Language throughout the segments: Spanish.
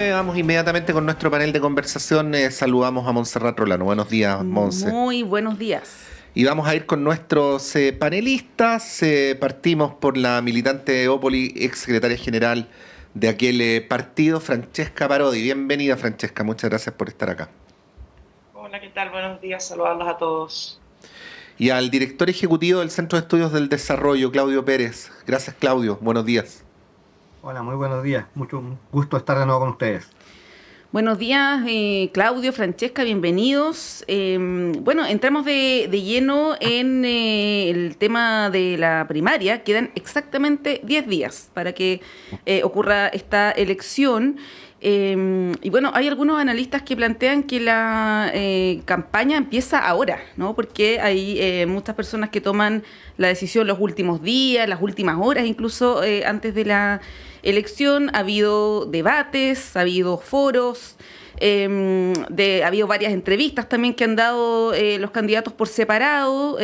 Vamos inmediatamente con nuestro panel de conversación. Saludamos a Montserrat Rolano. Buenos días, Monse. Muy buenos días. Y vamos a ir con nuestros panelistas. Partimos por la militante Opoli, ex secretaria general de aquel partido, Francesca Parodi. Bienvenida, Francesca. Muchas gracias por estar acá. Hola, ¿qué tal? Buenos días. Saludarlos a todos. Y al director ejecutivo del Centro de Estudios del Desarrollo, Claudio Pérez. Gracias, Claudio. Buenos días. Hola, muy buenos días. Mucho gusto estar de nuevo con ustedes. Buenos días, Claudio, Francesca, bienvenidos. Bueno, entramos de lleno en el tema de la primaria. Quedan exactamente 10 días para que ocurra esta elección. Y bueno, hay algunos analistas que plantean que la campaña empieza ahora, ¿no? Porque hay muchas personas que toman la decisión los últimos días, las últimas horas, incluso antes de la elección. Ha habido debates, ha habido foros, ha habido varias entrevistas también que han dado los candidatos por separado.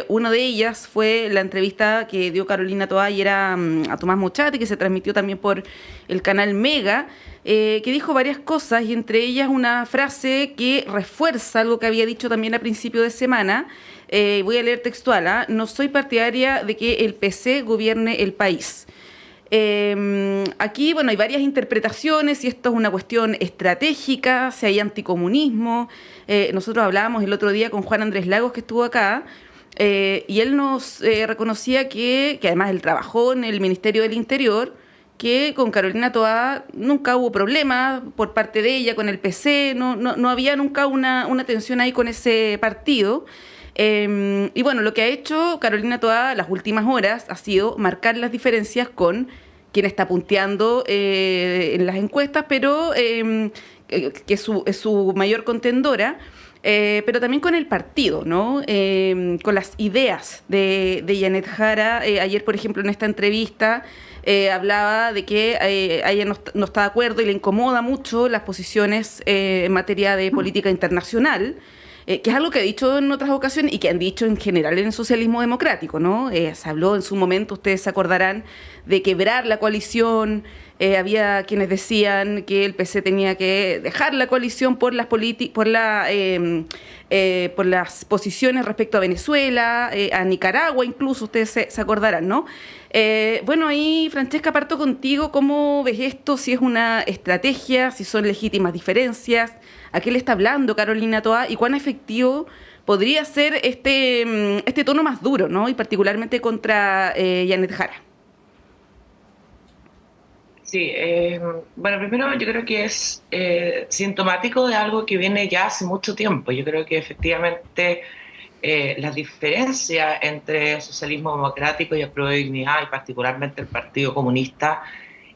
Una de ellas fue la entrevista que dio Carolina Toá ayer a Tomás Mochati, que se transmitió también por el canal Mega, que dijo varias cosas y entre ellas una frase que refuerza algo que había dicho también a principio de semana. Voy a leer textual, ¿ah? No soy partidaria de que el PC gobierne el país. Aquí, bueno, hay varias interpretaciones, si esto es una cuestión estratégica, si hay anticomunismo. Nosotros hablábamos el otro día con Juan Andrés Lagos, que estuvo acá, y él nos reconocía que además él trabajó en el Ministerio del Interior, que con Carolina Toá nunca hubo problema por parte de ella con el PC, no había nunca una tensión ahí con ese partido. Y bueno, lo que ha hecho Carolina Toá las últimas horas ha sido marcar las diferencias con quien está punteando en las encuestas, pero que es su mayor contendora, pero también con el partido, ¿no? Con las ideas de Janet Jara. Ayer, por ejemplo, en esta entrevista hablaba de que ella no está de acuerdo y le incomoda mucho las posiciones en materia de política internacional, que es algo que ha dicho en otras ocasiones y que han dicho en general en el socialismo democrático, ¿no? Se habló en su momento, ustedes se acordarán, de quebrar la coalición. Había quienes decían que el PC tenía que dejar la coalición por las posiciones respecto a Venezuela, a Nicaragua incluso, ustedes se acordarán, ¿no? Bueno, ahí, Francesca, parto contigo. ¿Cómo ves esto? Si es una estrategia, si son legítimas diferencias, ¿a qué le está hablando Carolina Toá y cuán efectivo podría ser este tono más duro, ¿no? Y particularmente contra Janet Jara. Sí, bueno, primero yo creo que es sintomático de algo que viene ya hace mucho tiempo. Yo creo que efectivamente las diferencias entre el socialismo democrático y el Apruebo Dignidad, y particularmente el Partido Comunista,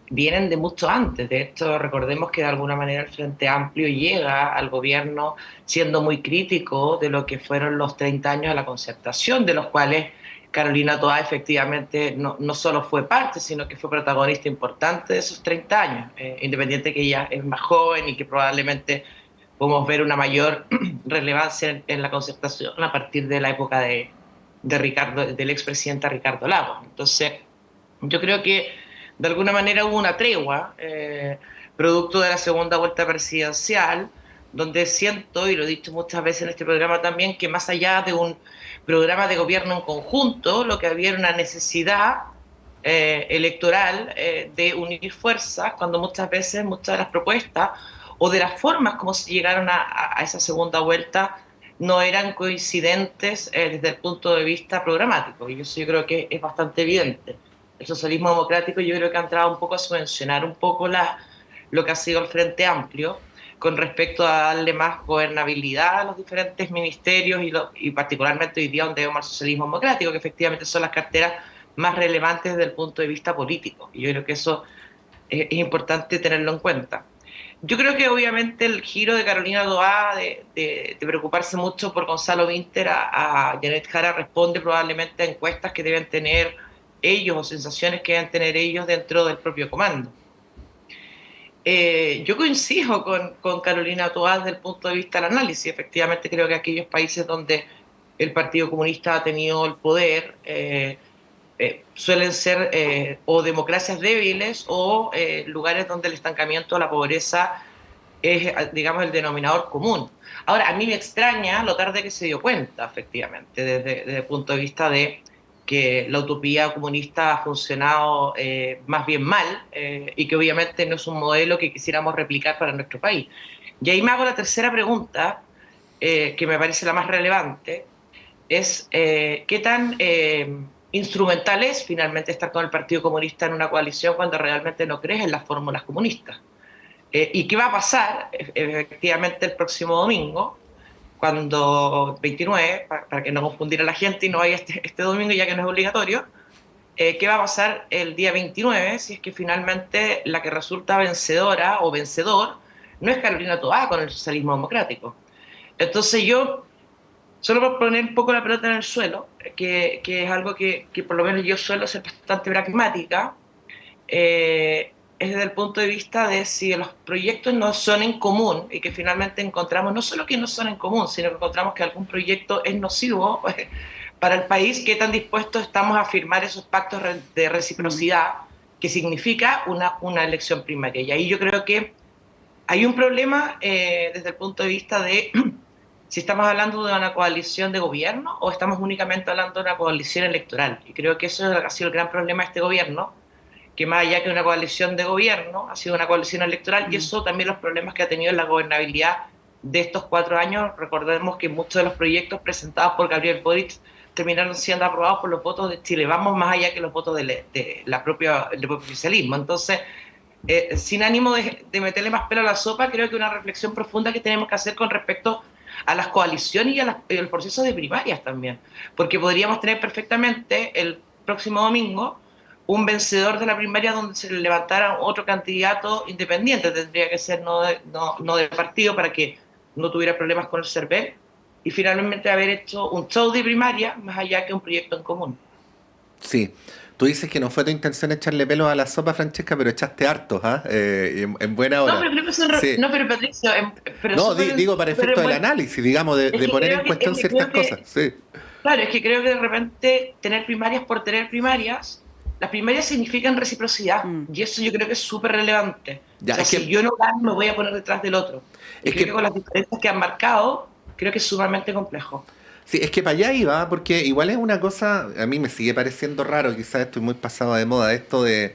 vienen de mucho antes. De hecho, recordemos que de alguna manera el Frente Amplio llega al gobierno siendo muy crítico de lo que fueron los 30 años de la concertación, de los cuales Carolina Toá efectivamente no solo fue parte, sino que fue protagonista importante de esos 30 años, independiente que ella es más joven y que probablemente podemos ver una mayor relevancia en la concertación a partir de la época del expresidente Ricardo Lagos. Entonces, yo creo que de alguna manera hubo una tregua, producto de la segunda vuelta presidencial, donde siento, y lo he dicho muchas veces en este programa también, que más allá de un programa de gobierno en conjunto, lo que había era una necesidad electoral de unir fuerzas, cuando muchas veces muchas de las propuestas o de las formas como se llegaron a esa segunda vuelta no eran coincidentes desde el punto de vista programático, y eso yo creo que es bastante evidente. El socialismo democrático yo creo que ha entrado un poco a subvencionar un poco lo que ha sido el Frente Amplio con respecto a darle más gobernabilidad a los diferentes ministerios y particularmente hoy día donde vemos al socialismo democrático, que efectivamente son las carteras más relevantes desde el punto de vista político. Y yo creo que eso es importante tenerlo en cuenta. Yo creo que obviamente el giro de Carolina Toá de preocuparse mucho por Gonzalo Vinter a Janet Jara responde probablemente a encuestas que deben tener ellos o sensaciones que deben tener ellos dentro del propio comando. Yo coincido con Carolina Toá desde el punto de vista del análisis. Efectivamente creo que aquellos países donde el Partido Comunista ha tenido el poder suelen ser o democracias débiles o lugares donde el estancamiento, la pobreza es, digamos, el denominador común. Ahora, a mí me extraña lo tarde que se dio cuenta, efectivamente, desde el punto de vista de que la utopía comunista ha funcionado más bien mal y que obviamente no es un modelo que quisiéramos replicar para nuestro país. Y ahí me hago la tercera pregunta, que me parece la más relevante, es qué tan instrumental es finalmente estar con el Partido Comunista en una coalición cuando realmente no crees en las fórmulas comunistas. ¿Y qué va a pasar efectivamente el próximo domingo, cuando 29, para que no confundir a la gente y no vaya este domingo ya que no es obligatorio? ¿Qué va a pasar el día 29 si es que finalmente la que resulta vencedora o vencedor no es Carolina Toá con el socialismo democrático? Entonces yo, solo por poner un poco la pelota en el suelo, que es algo que por lo menos yo suelo ser bastante pragmática, es desde el punto de vista de si los proyectos no son en común y que finalmente encontramos no solo que no son en común, sino que encontramos que algún proyecto es nocivo para el país, qué tan dispuestos estamos a firmar esos pactos de reciprocidad que significa una elección primaria. Y ahí yo creo que hay un problema desde el punto de vista de si estamos hablando de una coalición de gobierno o estamos únicamente hablando de una coalición electoral. Y creo que eso ha sido el gran problema de este gobierno, que más allá que una coalición de gobierno, ha sido una coalición electoral, y eso también los problemas que ha tenido en la gobernabilidad de estos 4 años. Recordemos que muchos de los proyectos presentados por Gabriel Boric terminaron siendo aprobados por los votos de Chile Vamos, más allá que los votos del propio oficialismo. Entonces, sin ánimo de meterle más pelo a la sopa, creo que una reflexión profunda que tenemos que hacer con respecto a las coaliciones y al proceso de primarias también, porque podríamos tener perfectamente el próximo domingo un vencedor de la primaria donde se levantara otro candidato independiente, tendría que ser no de partido para que no tuviera problemas con el CERVEL, y finalmente haber hecho un show de primaria más allá que un proyecto en común. Sí, tú dices que no fue tu intención echarle pelos a la sopa, Francesca, pero echaste hartos, ¿ah? En buena No, hora. pero creo que Sí. no, pero Patricio, pero No, digo para efecto del análisis, digamos, de poner en cuestión ciertas cosas. Sí. Claro, es que creo que de repente tener primarias por tener primarias, las primarias significan reciprocidad, y eso yo creo que es súper relevante. Ya, o sea, si yo no gano, me voy a poner detrás del otro. Y creo que con las diferencias que han marcado, creo que es sumamente complejo. Sí, es que para allá iba, porque igual es una cosa, a mí me sigue pareciendo raro, quizás estoy muy pasado de moda, esto de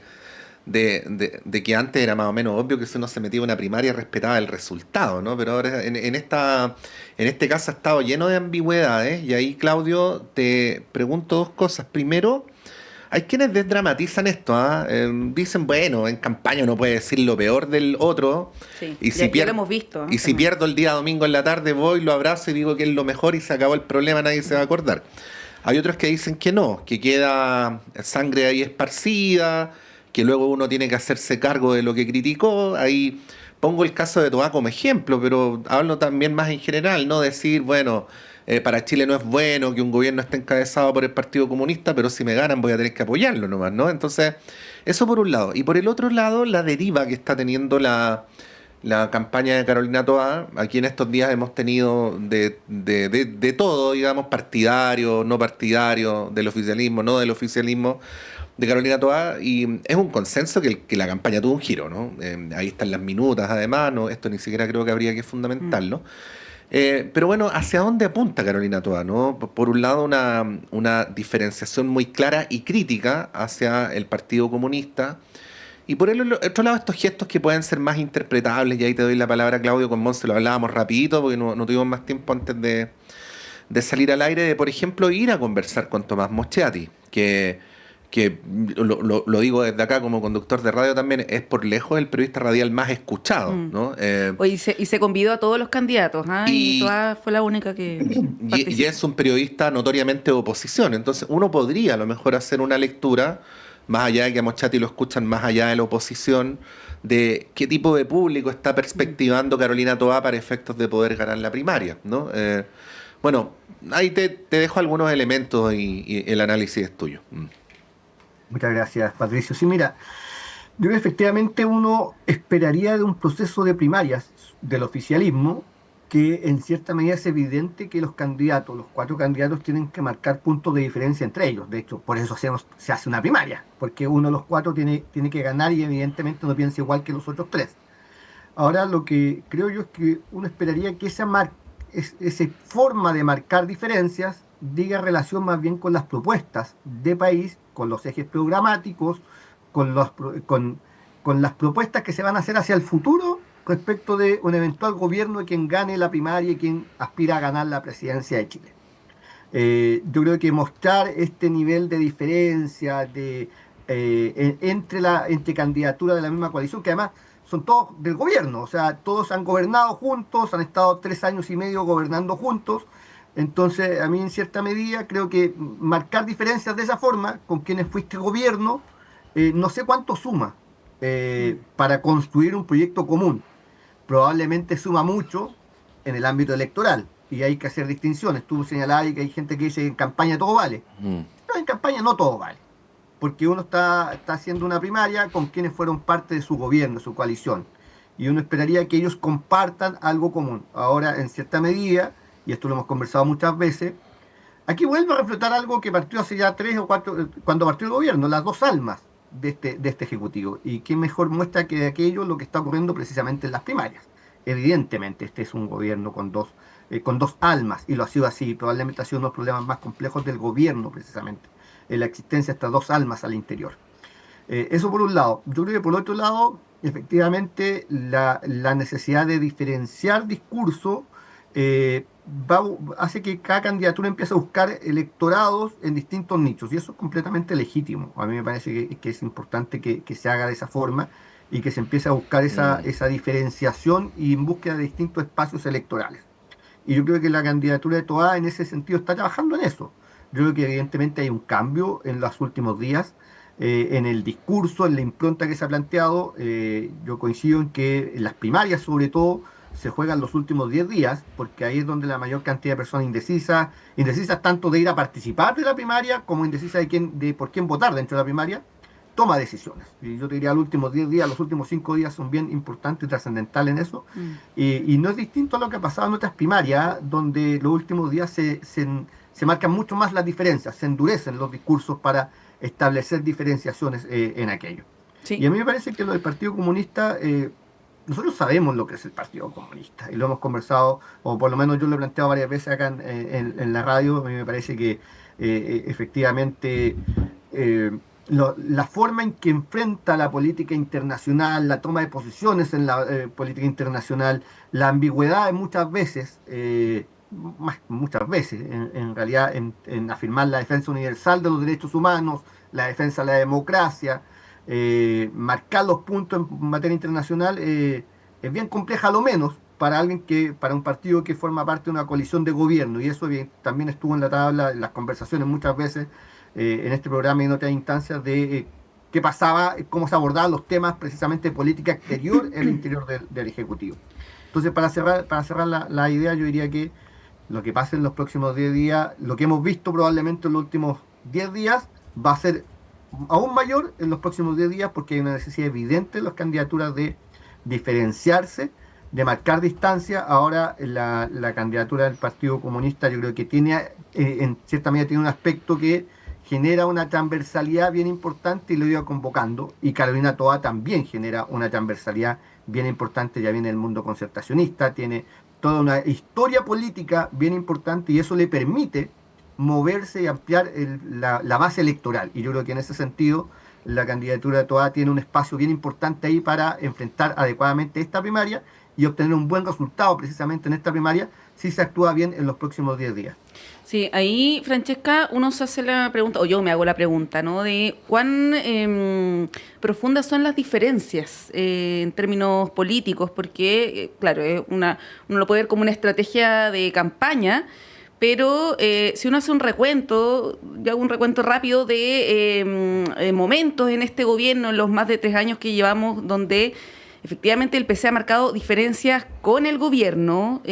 que antes era más o menos obvio que si uno se metía en una primaria respetaba el resultado, ¿no? Pero ahora en este caso ha estado lleno de ambigüedades, y ahí, Claudio, te pregunto dos cosas. Primero, hay quienes desdramatizan esto, ¿ah? Dicen, bueno, en campaña uno puede decir lo peor del otro, Sí, y si ya lo hemos visto, ¿no? y si pierdo el día domingo en la tarde, voy, lo abrazo y digo que es lo mejor y se acabó el problema, nadie se va a acordar. Hay otros que dicen que no, que queda sangre ahí esparcida, que luego uno tiene que hacerse cargo de lo que criticó. Ahí pongo el caso de Toá como ejemplo, pero hablo también más en general, no decir, bueno, para Chile no es bueno que un gobierno esté encabezado por el Partido Comunista, pero si me ganan voy a tener que apoyarlo nomás, ¿no? Entonces, eso por un lado. Y por el otro lado, la deriva que está teniendo la campaña de Carolina Toá. Aquí en estos días hemos tenido de todo, digamos, partidario, no partidario, del oficialismo, no del oficialismo, de Carolina Toá, y es un consenso que la campaña tuvo un giro, ¿no? Ahí están las minutas, además, ¿no? Esto ni siquiera creo que habría que fundamentarlo. Pero bueno, ¿hacia dónde apunta Carolina Toá, ¿no? Por un lado, una diferenciación muy clara y crítica hacia el Partido Comunista, y por el otro lado, estos gestos que pueden ser más interpretables, y ahí te doy la palabra, Claudio, con Monse lo hablábamos rapidito, porque no tuvimos más tiempo antes de salir al aire, de, por ejemplo, ir a conversar con Tomás Moschetti, que lo digo desde acá como conductor de radio también, es por lejos el periodista radial más escuchado, ¿no? Y se convidó a todos los candidatos, ¿ah? Y Toá fue la única que participó. Y es un periodista notoriamente de oposición, entonces uno podría a lo mejor hacer una lectura, más allá de que a Moschetti lo escuchan más allá de la oposición, de qué tipo de público está perspectivando Carolina Toá para efectos de poder ganar la primaria, ¿no? Bueno, ahí te dejo algunos elementos y el análisis es tuyo. Muchas gracias, Patricio. Sí, mira, yo creo que efectivamente uno esperaría de un proceso de primarias del oficialismo que en cierta medida es evidente que los candidatos, los 4 candidatos, tienen que marcar puntos de diferencia entre ellos. De hecho, por eso se hace una primaria, porque uno de los 4 tiene que ganar y evidentemente no piensa igual que los otros 3. Ahora, lo que creo yo es que uno esperaría que esa forma de marcar diferencias diga relación más bien con las propuestas de país, con los ejes programáticos, con las propuestas que se van a hacer hacia el futuro respecto de un eventual gobierno de quien gane la primaria y quien aspira a ganar la presidencia de Chile. Yo creo que mostrar este nivel de diferencia entre candidaturas de la misma coalición, que además son todos del gobierno, o sea, todos han gobernado juntos, han estado 3 años y medio gobernando juntos. Entonces, a mí en cierta medida creo que marcar diferencias de esa forma con quienes fuiste gobierno, no sé cuánto suma para construir un proyecto común. Probablemente suma mucho en el ámbito electoral y hay que hacer distinciones. Tú señalabas que hay gente que dice que en campaña todo vale. No, en campaña no todo vale, porque uno está haciendo una primaria con quienes fueron parte de su gobierno, su coalición, y uno esperaría que ellos compartan algo común. Ahora, en cierta medida, y esto lo hemos conversado muchas veces, aquí vuelve a reflotar algo que partió hace ya 3 o 4, cuando partió el gobierno, las 2 almas de este Ejecutivo. Y qué mejor muestra que de aquello lo que está ocurriendo precisamente en las primarias. Evidentemente, este es un gobierno con dos almas, y lo ha sido así. Probablemente ha sido uno de los problemas más complejos del gobierno, precisamente, en la existencia de estas 2 almas al interior. Eso por un lado. Yo creo que por otro lado, efectivamente, la necesidad de diferenciar discurso hace que cada candidatura empiece a buscar electorados en distintos nichos, y eso es completamente legítimo. A mí me parece que es importante que se haga de esa forma y que se empiece a buscar esa diferenciación y en búsqueda de distintos espacios electorales. Y yo creo que la candidatura de Toá en ese sentido está trabajando en eso. Yo creo que evidentemente hay un cambio en los últimos días, en el discurso, en la impronta que se ha planteado. Yo coincido en que en las primarias, sobre todo, se juegan los últimos 10 días, porque ahí es donde la mayor cantidad de personas indecisas tanto de ir a participar de la primaria como indecisas de por quién votar dentro de la primaria, toma decisiones. Y yo te diría, los últimos 10 días, los últimos 5 días son bien importantes y trascendentales en eso. Y no es distinto a lo que ha pasado en otras primarias, donde los últimos días se marcan mucho más las diferencias, se endurecen los discursos para establecer diferenciaciones en aquello. Sí. Y a mí me parece que lo del Partido Comunista, nosotros sabemos lo que es el Partido Comunista y lo hemos conversado, o por lo menos yo lo he planteado varias veces acá en la radio. A mí me parece que efectivamente la forma en que enfrenta la política internacional, la toma de posiciones en la política internacional, la ambigüedad muchas veces, en realidad, en afirmar la defensa universal de los derechos humanos, la defensa de la democracia, marcar los puntos en materia internacional, es bien compleja, a lo menos para un partido que forma parte de una coalición de gobierno, y eso también estuvo en la tabla, en las conversaciones muchas veces en este programa y en otras instancias, de qué pasaba, cómo se abordaban los temas precisamente de política exterior en el interior del Ejecutivo. Entonces, para cerrar la idea, yo diría que lo que pase en los próximos 10 días, lo que hemos visto probablemente en los últimos 10 días, va a ser aún mayor en los próximos 10 días, porque hay una necesidad evidente en las candidaturas de diferenciarse, de marcar distancia. Ahora la candidatura del Partido Comunista, yo creo que tiene, en cierta medida, tiene un aspecto que genera una transversalidad bien importante y lo iba convocando, y Carolina Toá también genera una transversalidad bien importante. Ya viene el mundo concertacionista, tiene toda una historia política bien importante, y eso le permite moverse y ampliar la base electoral. Y yo creo que en ese sentido la candidatura de Toá tiene un espacio bien importante ahí para enfrentar adecuadamente esta primaria y obtener un buen resultado precisamente en esta primaria, si se actúa bien en los próximos 10 días. Sí, ahí, Francesca, uno se hace la pregunta, o yo me hago la pregunta, ¿no?, de cuán profundas son las diferencias en términos políticos, porque, claro, uno lo puede ver como una estrategia de campaña, pero si uno hace un recuento, yo hago un recuento rápido de momentos en este gobierno, en los más de 3 años que llevamos, donde efectivamente el PC ha marcado diferencias con el gobierno,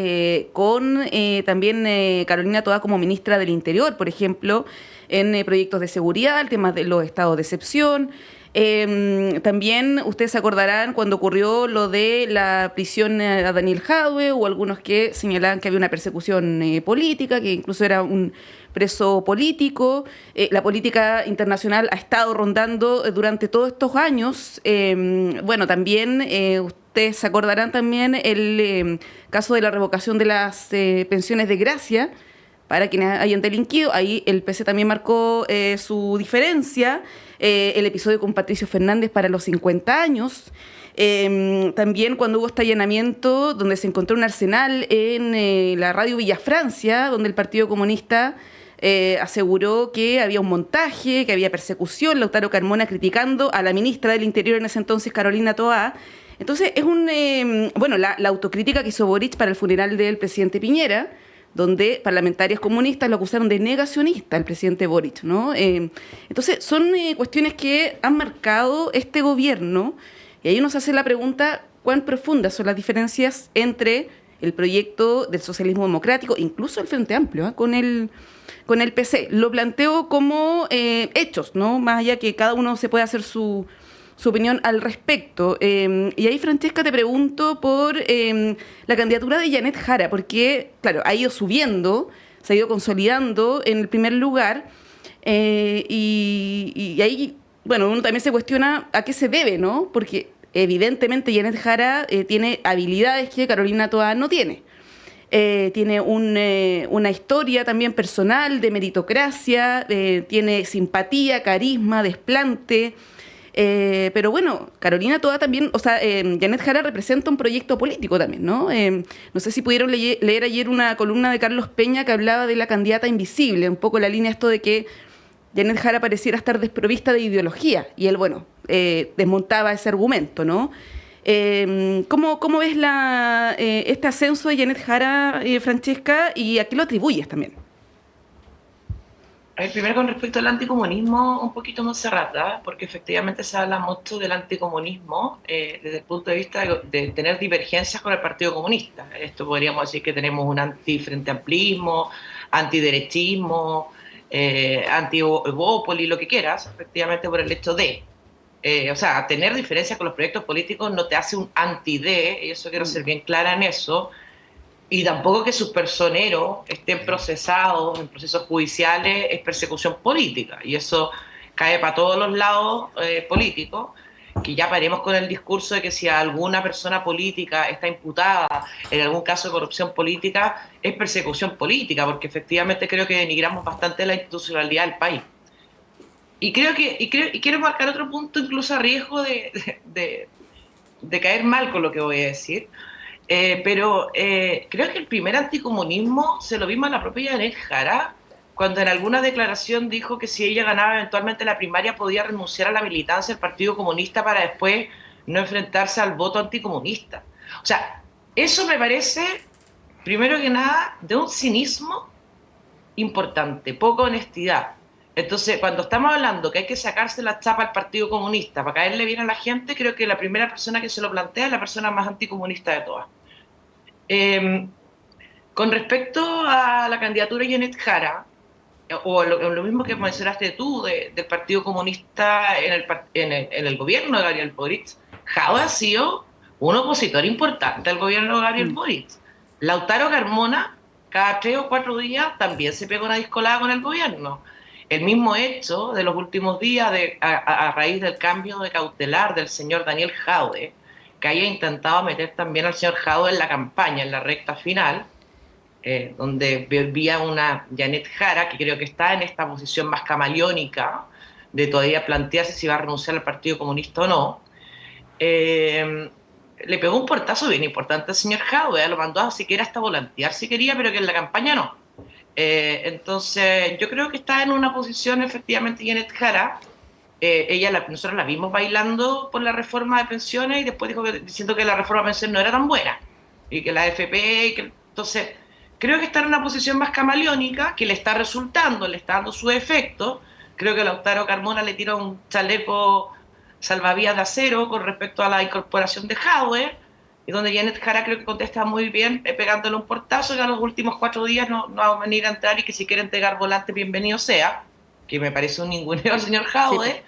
con también Carolina Toá como ministra del Interior, por ejemplo, en proyectos de seguridad, el tema de los estados de excepción, También ustedes se acordarán cuando ocurrió lo de la prisión a Daniel Jadwe, o algunos que señalaban que había una persecución política, que incluso era un preso político. La política internacional ha estado rondando durante todos estos años. Bueno, también ustedes se acordarán también el caso de la revocación de las pensiones de gracia para quienes hayan delinquido. Ahí el PC también marcó su diferencia. El episodio con Patricio Fernández para los 50 años. También cuando hubo este allanamiento donde se encontró un arsenal en la radio Villa Francia, donde el Partido Comunista aseguró que había un montaje, que había persecución, Lautaro Carmona criticando a la ministra del Interior en ese entonces, Carolina Toá. Entonces es la autocrítica que hizo Boric para el funeral del presidente Piñera, donde parlamentarios comunistas lo acusaron de negacionista al presidente Boric, ¿no? Entonces, son cuestiones que han marcado este gobierno, y ahí uno se hace la pregunta, ¿cuán profundas son las diferencias entre el proyecto del socialismo democrático, incluso el Frente Amplio, con el PC? Lo planteo como hechos, ¿no? Más allá que cada uno se pueda hacer su opinión al respecto. Y ahí, Francesca, te pregunto por la candidatura de Janet Jara, porque, claro, ha ido subiendo, se ha ido consolidando en el primer lugar, y ahí, bueno, uno también se cuestiona a qué se debe, ¿no? Porque evidentemente Janet Jara tiene habilidades que Carolina Toá no tiene. Tiene una historia también personal de meritocracia, tiene simpatía, carisma, desplante. Pero bueno, Carolina Toá también, Janet Jara representa un proyecto político también, ¿no? No sé si pudieron leer ayer una columna de Carlos Peña que hablaba de la candidata invisible, un poco la línea esto de que Janet Jara pareciera estar desprovista de ideología, y él, desmontaba ese argumento, ¿no? ¿Cómo ves este ascenso de Janet Jara, Francesca, y a qué lo atribuyes también? A ver, primero con respecto al anticomunismo, un poquito más cerrada, porque efectivamente se habla mucho del anticomunismo desde el punto de vista de tener divergencias con el Partido Comunista. Esto podríamos decir que tenemos un anti-frente amplismo, antiderechismo, anti-Evópoli, lo que quieras, efectivamente por el hecho de. Tener diferencias con los proyectos políticos no te hace un anti-D, y eso quiero ser bien clara en eso. Y tampoco que sus personeros estén procesados en procesos judiciales es persecución política. Y eso cae para todos los lados políticos, que ya paremos con el discurso de que si alguna persona política está imputada en algún caso de corrupción política, es persecución política, porque efectivamente creo que denigramos bastante la institucionalidad del país. Y quiero marcar otro punto, incluso a riesgo de caer mal con lo que voy a decir. Creo que el primer anticomunismo se lo vimos a la propia Janet Jara, cuando en alguna declaración dijo que si ella ganaba eventualmente la primaria podía renunciar a la militancia del Partido Comunista para después no enfrentarse al voto anticomunista. O sea, eso me parece, primero que nada, de un cinismo importante, poca honestidad. Entonces, cuando estamos hablando que hay que sacarse la chapa al Partido Comunista para caerle bien a la gente, creo que la primera persona que se lo plantea es la persona más anticomunista de todas. Con respecto a la candidatura de Janet Jara, o lo mismo que mencionaste tú del Partido Comunista en el gobierno de Gabriel Boric, Jadwe ha sido un opositor importante al gobierno de Gabriel Boric. Lautaro Carmona, cada 3 o 4 días, también se pega una discolada con el gobierno. El mismo hecho de los últimos días, a raíz del cambio de cautelar del señor Daniel Jadwe, que haya intentado meter también al señor Jadwe en la campaña, en la recta final, donde vivía una Janet Jara, que creo que está en esta posición más camaleónica, de todavía plantearse si va a renunciar al Partido Comunista o no, le pegó un portazo bien importante al señor Jadwe, lo mandó a siquiera hasta volantear si quería, pero que en la campaña no. Entonces, yo creo que está en una posición efectivamente Janet Jara. Nosotros la vimos bailando por la reforma de pensiones y después dijo diciendo que la reforma de pensiones no era tan buena y que la AFP, entonces creo que está en una posición más camaleónica, que le está resultando, le está dando su efecto. Creo que Lautaro Carmona le tiró un chaleco salvavidas de acero con respecto a la incorporación de Jadwe, y donde Janet Jara creo que contesta muy bien, pegándole un portazo, que a los últimos 4 días no va a venir a entrar, y que si quiere entregar volante, bienvenido sea, que me parece un ninguneo al señor Jadwe.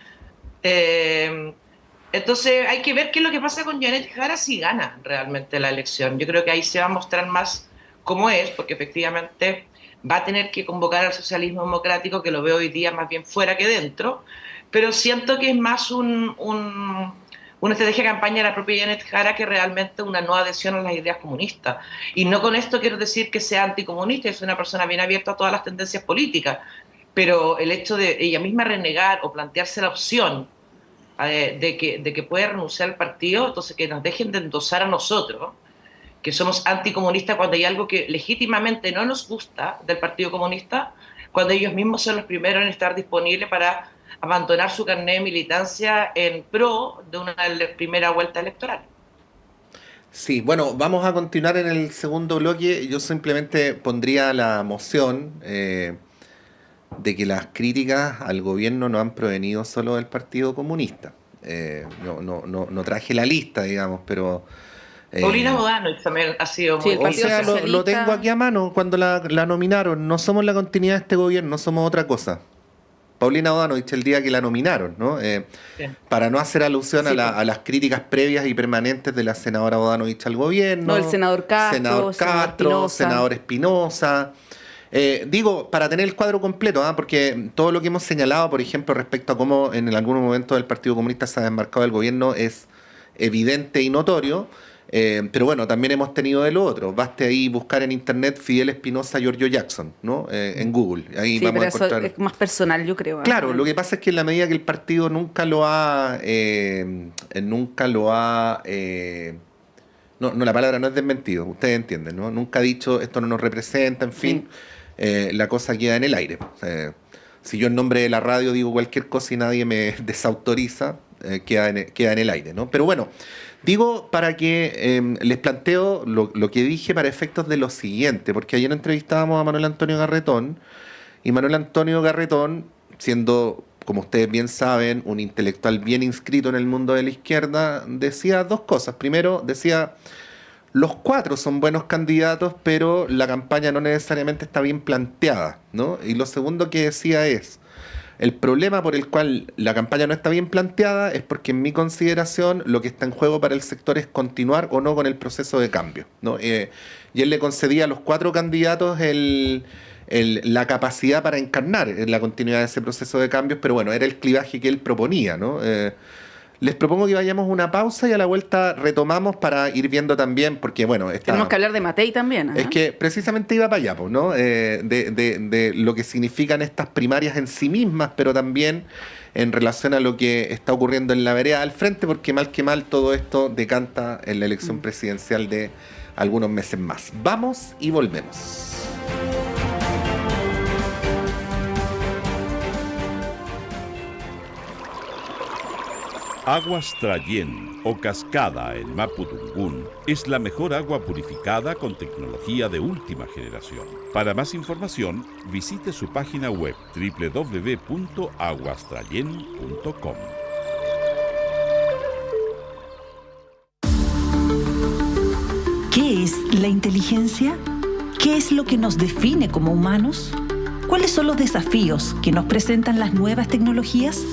Entonces hay que ver qué es lo que pasa con Janet Jara si gana realmente la elección. Yo creo que ahí se va a mostrar más cómo es, porque efectivamente va a tener que convocar al socialismo democrático, que lo veo hoy día más bien fuera que dentro, pero siento que es más una estrategia de campaña de la propia Janet Jara que realmente una no adhesión a las ideas comunistas. Y no con esto quiero decir que sea anticomunista, es una persona bien abierta a todas las tendencias políticas, pero el hecho de ella misma renegar o plantearse la opción de que puede renunciar al partido, entonces que nos dejen de endosar a nosotros, que somos anticomunistas, cuando hay algo que legítimamente no nos gusta del Partido Comunista, cuando ellos mismos son los primeros en estar disponibles para abandonar su carnet de militancia en pro de una primera vuelta electoral. Sí, bueno, vamos a continuar en el segundo bloque. Yo simplemente pondría la moción de que las críticas al gobierno no han provenido solo del Partido Comunista. No traje la lista, digamos, pero... Paulina Bodanovich también ha sido muy... O sea, lo tengo aquí a mano cuando la nominaron. No somos la continuidad de este gobierno, somos otra cosa. Paulina Bodanovich, el día que la nominaron, ¿no? Para no hacer alusión a las críticas previas y permanentes de la senadora Bodanovich al gobierno. No, el senador Castro, senador Espinosa. Digo, para tener el cuadro completo, porque todo lo que hemos señalado, por ejemplo, respecto a cómo en algún momento el Partido Comunista se ha desmarcado del gobierno, es evidente y notorio. Pero bueno, también hemos tenido de lo otro. Baste ahí buscar en internet Fidel Espinosa, Giorgio Jackson, ¿no? En Google. Ahí sí, vamos pero a encontrar. Eso es más personal, yo creo. Claro, lo que pasa es que en la medida que el partido nunca lo ha... No, la palabra no es desmentido, ustedes entienden, ¿no? Nunca ha dicho esto no nos representa, en fin, la cosa queda en el aire. Si yo en nombre de la radio digo cualquier cosa y nadie me desautoriza, queda en el aire, ¿no? Pero bueno, digo para que les planteo lo que dije para efectos de lo siguiente, porque ayer entrevistábamos a Manuel Antonio Garretón, y Manuel Antonio Garretón, siendo, como ustedes bien saben, un intelectual bien inscrito en el mundo de la izquierda, decía dos cosas. Primero, decía, los cuatro son buenos candidatos, pero la campaña no necesariamente está bien planteada, ¿no? Y lo segundo que decía es, el problema por el cual la campaña no está bien planteada es porque, en mi consideración, lo que está en juego para el sector es continuar o no con el proceso de cambio, ¿no? Y él le concedía a los cuatro candidatos la capacidad para encarnar en la continuidad de ese proceso de cambios, pero bueno, era el clivaje que él proponía, ¿no? Les propongo que vayamos una pausa y a la vuelta retomamos para ir viendo también, porque bueno... Tenemos que hablar de Matei también. Es que precisamente iba para allá, ¿no? De lo que significan estas primarias en sí mismas, pero también en relación a lo que está ocurriendo en la vereda al frente, porque mal que mal todo esto decanta en la elección presidencial de algunos meses más. Vamos y volvemos. Aguas Trayén o Cascada en Mapudungún es la mejor agua purificada con tecnología de última generación. Para más información, visite su página web www.aguastrayen.com. ¿Qué es la inteligencia? ¿Qué es lo que nos define como humanos? ¿Cuáles son los desafíos que nos presentan las nuevas tecnologías?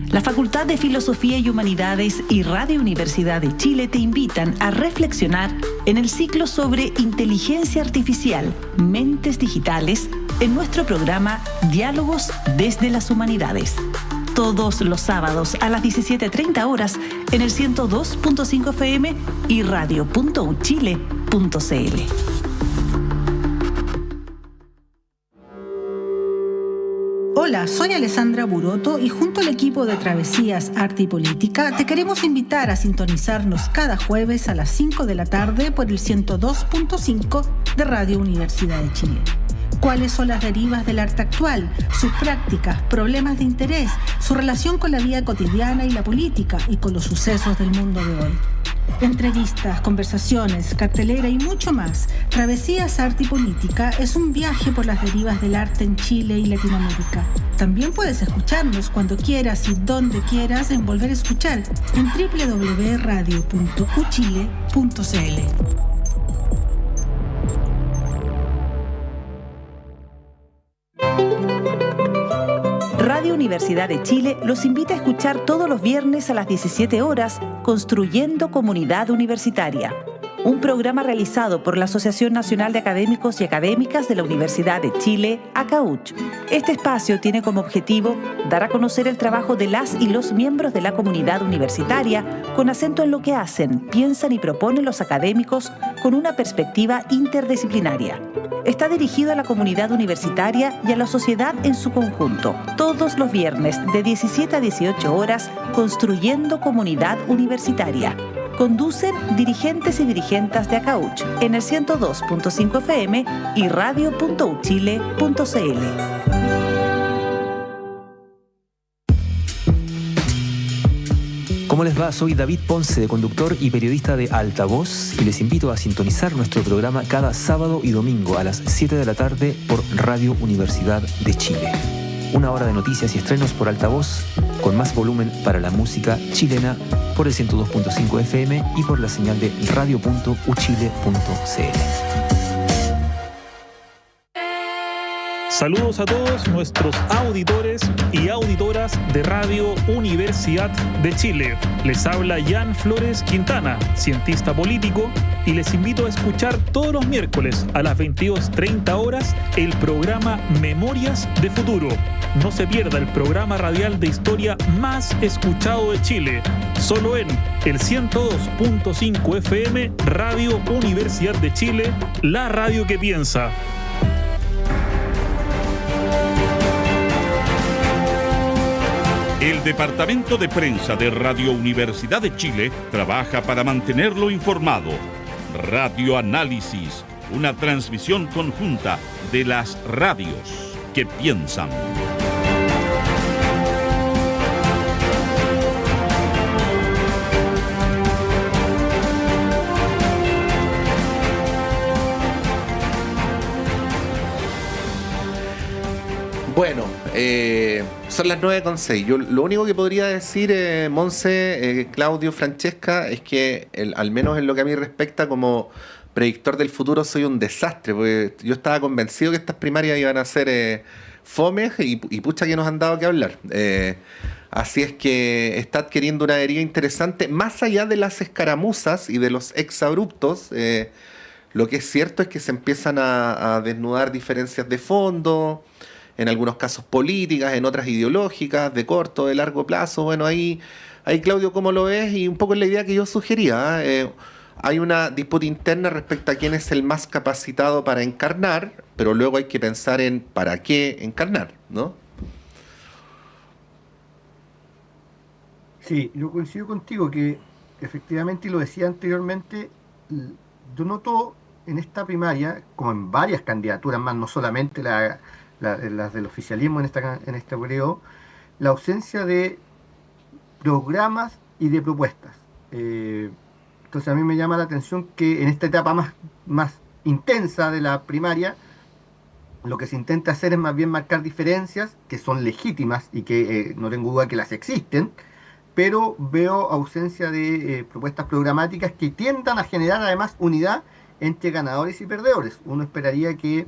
La Facultad de Filosofía y Humanidades y Radio Universidad de Chile te invitan a reflexionar en el ciclo sobre inteligencia artificial, mentes digitales, en nuestro programa Diálogos desde las Humanidades. Todos los sábados a las 17:30 horas en el 102.5 FM y radio.uchile.cl. Hola, soy Alessandra Buroto y junto al equipo de Travesías Arte y Política te queremos invitar a sintonizarnos cada jueves a las 5 de la tarde por el 102.5 de Radio Universidad de Chile. ¿Cuáles son las derivas del arte actual, sus prácticas, problemas de interés, su relación con la vida cotidiana y la política y con los sucesos del mundo de hoy? Entrevistas, conversaciones, cartelera y mucho más. Travesías Arte y Política es un viaje por las derivas del arte en Chile y Latinoamérica. También puedes escucharnos cuando quieras y donde quieras en Volver a Escuchar en www.radio.uchile.cl. Radio Universidad Universidad de Chile los invita a escuchar todos los viernes a las 17 horas Construyendo Comunidad Universitaria, un programa realizado por la Asociación Nacional de Académicos y Académicas de la Universidad de Chile, ACAUCH. Este espacio tiene como objetivo dar a conocer el trabajo de las y los miembros de la comunidad universitaria con acento en lo que hacen, piensan y proponen los académicos con una perspectiva interdisciplinaria. Está dirigido a la comunidad universitaria y a la sociedad en su conjunto. Todos los viernes de 17 a 18 horas, Construyendo Comunidad Universitaria. Conducen dirigentes y dirigentas de ACAUCH en el 102.5 FM y radio.uchile.cl. ¿Cómo les va? Soy David Ponce, conductor y periodista de Altavoz, y les invito a sintonizar nuestro programa cada sábado y domingo a las 7 de la tarde por Radio Universidad de Chile. Una hora de noticias y estrenos por Altavoz, con más volumen para la música chilena, por el 102.5 FM y por la señal de radio.uchile.cl. Saludos a todos nuestros auditores y auditoras de Radio Universidad de Chile. Les habla Jan Flores Quintana, cientista político, y les invito a escuchar todos los miércoles a las 22:30 horas el programa Memorias de Futuro. No se pierda el programa radial de historia más escuchado de Chile, solo en el 102.5 FM, Radio Universidad de Chile, la radio que piensa. El Departamento de Prensa de Radio Universidad de Chile trabaja para mantenerlo informado. Radio Análisis, una transmisión conjunta de las radios que piensan. Bueno, son las 9:06. Yo lo único que podría decir, Monse, Claudio, Francesca, es que al menos en lo que a mí respecta, como predictor del futuro, soy un desastre, porque yo estaba convencido que estas primarias iban a ser fomes y pucha que nos han dado que hablar. Así es que está adquiriendo una deriva interesante, más allá de las escaramuzas y de los exabruptos. Lo que es cierto es que se empiezan a desnudar diferencias de fondo, en algunos casos políticas, en otras ideológicas, de corto, de largo plazo. Bueno, ahí Claudio, ¿cómo lo ves? Y un poco en la idea que yo sugería, hay una disputa interna respecto a quién es el más capacitado para encarnar, pero luego hay que pensar en para qué encarnar, ¿no? Sí, yo coincido contigo que efectivamente, y lo decía anteriormente, yo noto en esta primaria, como en varias candidaturas más, no solamente las del oficialismo en este periodo, la ausencia de programas y de propuestas. Entonces a mí me llama la atención que en esta etapa más intensa de la primaria, lo que se intenta hacer es más bien marcar diferencias que son legítimas y que no tengo duda que las existen, pero veo ausencia de propuestas programáticas que tiendan a generar además unidad entre ganadores y perdedores. Uno esperaría que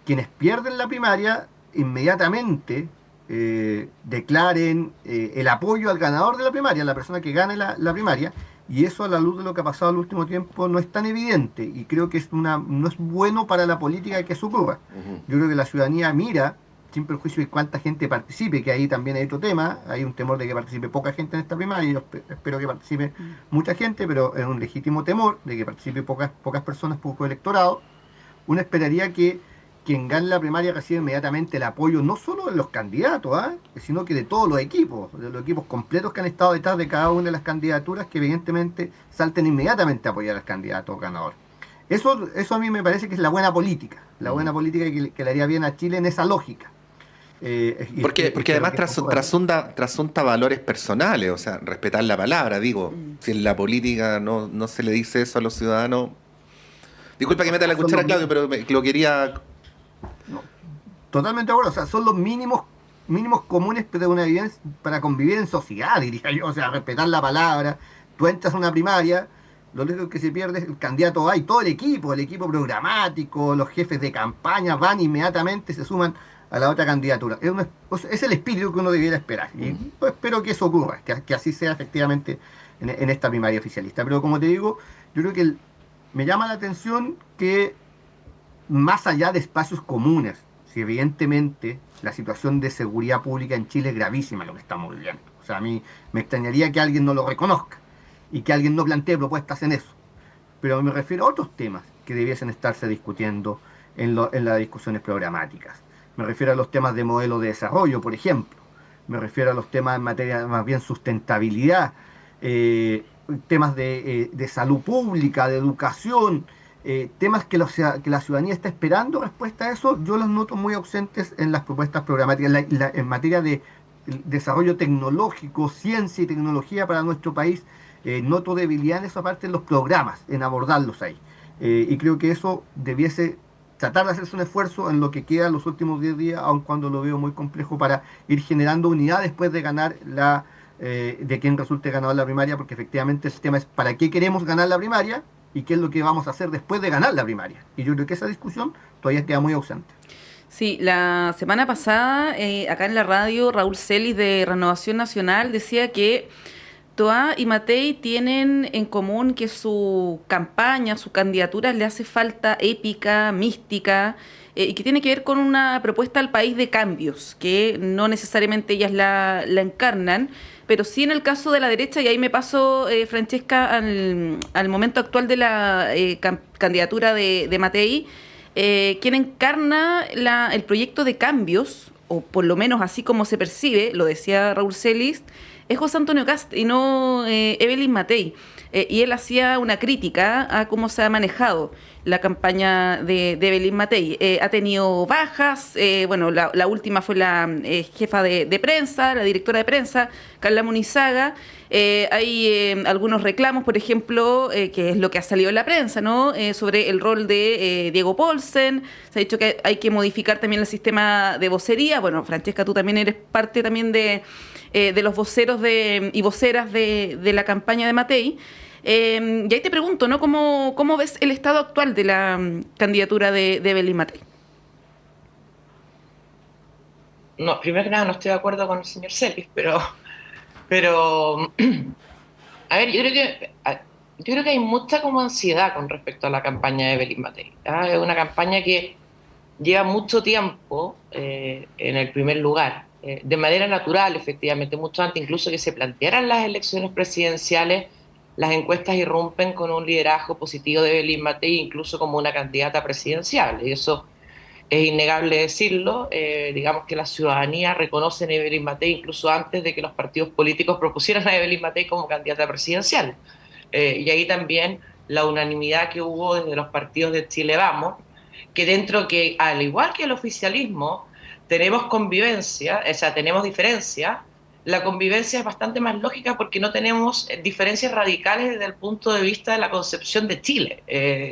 quienes pierden la primaria inmediatamente declaren el apoyo al ganador de la primaria, a la persona que gane la primaria, y eso, a la luz de lo que ha pasado el último tiempo, no es tan evidente, y creo que no es bueno para la política que eso ocurra. Yo creo que la ciudadanía mira, sin perjuicio de cuánta gente participe, que ahí también hay otro tema, hay un temor de que participe poca gente en esta primaria, y yo espero que participe mucha gente, pero es un legítimo temor de que participe pocas personas, poco electorado. Uno esperaría que quien gane la primaria recibe inmediatamente el apoyo no solo de los candidatos, sino que de todos los equipos completos que han estado detrás de cada una de las candidaturas, que evidentemente salten inmediatamente a apoyar al candidato ganador. Eso a mí me parece que es la buena política que le haría bien a Chile en esa lógica. Porque además trasunta valores personales, o sea, respetar la palabra, digo, si en la política no se le dice eso a los ciudadanos. Disculpa que meta la cuchara, Claudio, pero lo quería... No, totalmente de acuerdo, o sea, son los mínimos comunes de una vivencia para convivir en sociedad, diría yo, o sea, respetar la palabra. Tú entras a una primaria, lo único que se pierde es el candidato A y todo el equipo programático, los jefes de campaña van inmediatamente, se suman a la otra candidatura. Es el espíritu que uno debiera esperar. Y pues, espero que eso ocurra, que así sea efectivamente en esta primaria oficialista. Pero como te digo, yo creo que me llama la atención que más allá de espacios comunes, si evidentemente la situación de seguridad pública en Chile es gravísima lo que estamos viviendo. O sea, a mí me extrañaría que alguien no lo reconozca y que alguien no plantee propuestas en eso. Pero me refiero a otros temas que debiesen estarse discutiendo en las discusiones programáticas. Me refiero a los temas de modelo de desarrollo, por ejemplo. Me refiero a los temas en materia más bien sustentabilidad, temas de salud pública, de educación, temas que la ciudadanía está esperando respuesta a eso. Yo los noto muy ausentes en las propuestas programáticas. En materia de desarrollo tecnológico, ciencia y tecnología para nuestro país, noto debilidad en esa parte en los programas, en abordarlos ahí. Y creo que eso debiese tratar de hacerse un esfuerzo en lo que queda los últimos 10 días, aun cuando lo veo muy complejo, para ir generando unidad después de ganar de quien resulte ganador la primaria, porque efectivamente el tema es para qué queremos ganar la primaria y qué es lo que vamos a hacer después de ganar la primaria. Y yo creo que esa discusión todavía queda muy ausente. Sí, la semana pasada, acá en la radio, Raúl Celis de Renovación Nacional decía que Toá y Matei tienen en común que su campaña, su candidatura le hace falta épica, mística, y que tiene que ver con una propuesta al país de cambios, que no necesariamente ellas la encarnan, pero sí en el caso de la derecha, y ahí me paso, Francesca, al momento actual de la candidatura de Matei, quien encarna el proyecto de cambios, o por lo menos así como se percibe, lo decía Raúl Celis, es José Antonio Kast y no Evelyn Matei. Y él hacía una crítica a cómo se ha manejado la campaña de Evelyn Matei. Ha tenido bajas, bueno, la última fue la jefa de prensa, la directora de prensa, Carla Munizaga. Hay algunos reclamos, por ejemplo, que es lo que ha salido en la prensa, ¿no? Sobre el rol de Diego Paulsen. Se ha dicho que hay que modificar también el sistema de vocería. Bueno, Francesca, tú también eres parte también de los voceros y voceras de la campaña de Matei. Y ahí te pregunto, ¿no? ¿Cómo ves el estado actual de la candidatura de Evelyn Matei? No, primero que nada no estoy de acuerdo con el señor Celis, pero a ver, yo creo que hay mucha como ansiedad con respecto a la campaña de Evelyn Matei. Es una campaña que lleva mucho tiempo en el primer lugar, de manera natural, efectivamente, mucho antes incluso que se plantearan las elecciones presidenciales. Las encuestas irrumpen con un liderazgo positivo de Evelyn Matei, incluso como una candidata presidencial, y eso es innegable decirlo. Digamos que la ciudadanía reconoce a Evelyn Matei incluso antes de que los partidos políticos propusieran a Evelyn Matei como candidata presidencial. Y ahí también la unanimidad que hubo desde los partidos de Chile Vamos, que dentro que, al igual que el oficialismo, tenemos convivencia, o sea, tenemos diferencia. La convivencia es bastante más lógica porque no tenemos diferencias radicales desde el punto de vista de la concepción de Chile,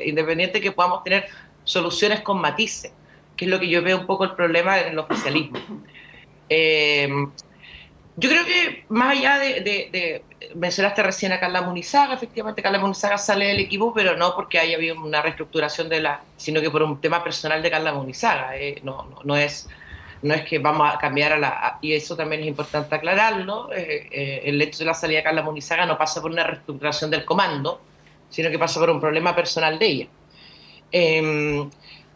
independiente que podamos tener soluciones con matices, que es lo que yo veo un poco el problema en el oficialismo. Yo creo que más allá mencionaste recién a Carla Munizaga, efectivamente Carla Munizaga sale del equipo, pero no porque haya habido una reestructuración sino que por un tema personal de Carla Munizaga. No es que vamos a cambiar y eso también es importante aclararlo. El hecho de la salida de Carla Munizaga no pasa por una reestructuración del comando, sino que pasa por un problema personal de ella.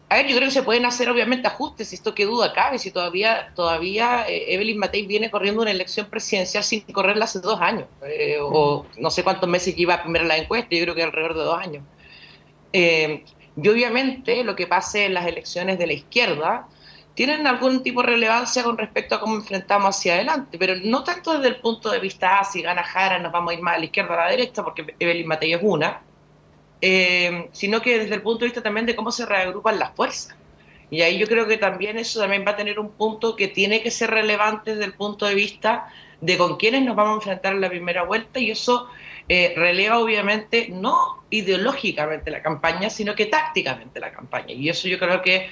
A ver, yo creo que se pueden hacer obviamente ajustes, si esto qué duda cabe, si todavía Evelyn Matei viene corriendo una elección presidencial sin correrla hace 2 años, o no sé cuántos meses lleva primero la encuesta, yo creo que alrededor de 2 años. Y obviamente lo que pase en las elecciones de la izquierda tienen algún tipo de relevancia con respecto a cómo enfrentamos hacia adelante, pero no tanto desde el punto de vista, si gana Jara nos vamos a ir más a la izquierda o a la derecha, porque Evelyn Matei es una, sino que desde el punto de vista también de cómo se reagrupan las fuerzas. Y ahí yo creo que también eso también va a tener un punto que tiene que ser relevante desde el punto de vista de con quiénes nos vamos a enfrentar en la primera vuelta, y eso releva obviamente no ideológicamente la campaña, sino que tácticamente la campaña. Y eso yo creo que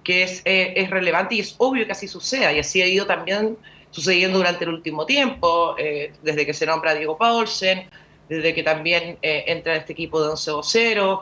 es relevante y es obvio que así suceda, y así ha ido también sucediendo durante el último tiempo, desde que se nombra a Diego Paulsen, desde que también entra este equipo de 11 voceros,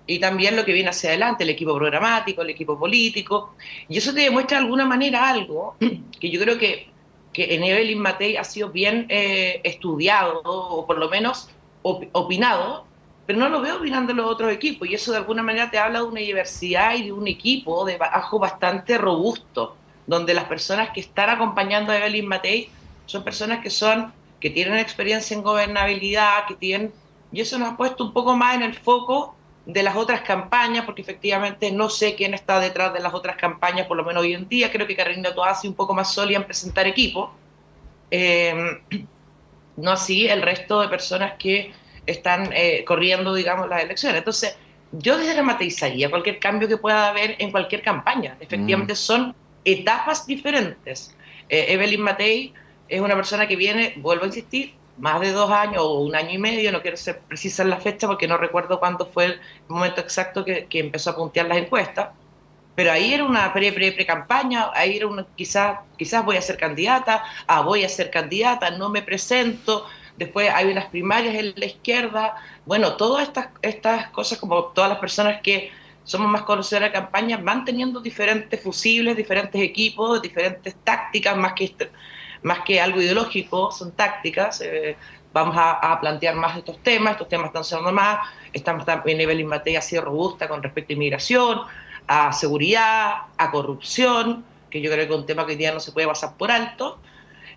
y también lo que viene hacia adelante, el equipo programático, el equipo político, y eso te demuestra de alguna manera algo que yo creo que en Evelyn Matei ha sido bien estudiado, o por lo menos opinado, pero no lo veo opinando los otros equipos, y eso de alguna manera te habla de una diversidad y de un equipo de trabajo bastante robusto, donde las personas que están acompañando a Evelyn Matei son personas que tienen experiencia en gobernabilidad, y eso nos ha puesto un poco más en el foco de las otras campañas, porque efectivamente no sé quién está detrás de las otras campañas, por lo menos hoy en día. Creo que Carolina Toá ha sido un poco más sólida en presentar equipos, no así el resto de personas que están corriendo, digamos, las elecciones. Entonces, yo desdramatizaría cualquier cambio que pueda haber en cualquier campaña. Efectivamente son etapas diferentes. Evelyn Matei es una persona que viene, vuelvo a insistir, más de 2 años o 1 año y medio, no quiero ser precisa en la fecha porque no recuerdo cuándo fue el momento exacto que empezó a puntear las encuestas, pero ahí era una pre-campaña, ahí era quizás voy a ser candidata, voy a ser candidata, no me presento, después hay unas primarias en la izquierda, bueno, todas estas cosas, como todas las personas que somos más conocidas de la campaña, van teniendo diferentes fusibles, diferentes equipos, diferentes tácticas, más que algo ideológico, son tácticas. Vamos a plantear más estos temas están sonando más. Estamos también, Evelyn Matei ha sido robusta con respecto a inmigración, a seguridad, a corrupción, que yo creo que es un tema que hoy día no se puede pasar por alto.